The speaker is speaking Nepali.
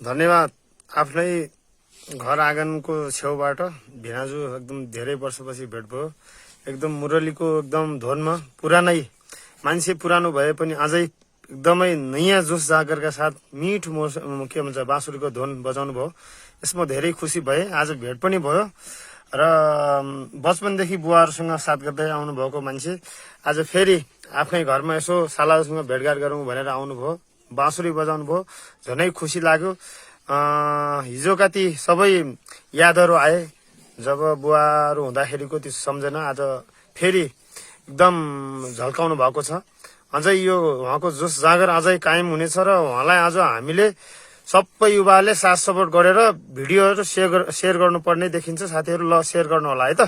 धन्यवाद। आफ्नै घर आँगनको छेउबाट भिनाजु एकदम धेरै वर्षपछि भेट भयो। एकदम मुरलीको एकदम धोनमा पुरानै मान्छे पुरानो भए पनि अझै एकदमै नयाँ जोस जागरका साथ मिठो के भन्छ बाँसुरीको धुन बजाउनु भयो। यसमा धेरै खुसी भए। आज भेट पनि भयो र बचपनदेखि बुवाहरूसँग साथ गर्दै आउनु भएको मान्छे आज फेरि आफ्नै घरमा यसो सालासँग भेटघाट गरौँ भनेर आउनुभयो, बाँसुरी बजाउनु भयो। झनै खुसी लाग्यो। हिजोका ती सबै यादहरू आए जब बुवाहरू हुँदाखेरिको त्यो सम्झना आज फेरि एकदम झल्काउनु भएको छ। अझै यो उहाँको जोस जागर अझै कायम हुनेछ र उहाँलाई आज हामीले सबै युवाले साथ सपोर्ट गरेर भिडियोहरू सेयर गर्नुपर्ने देखिन्छ। साथीहरू ल सेयर गर्नु होला है त।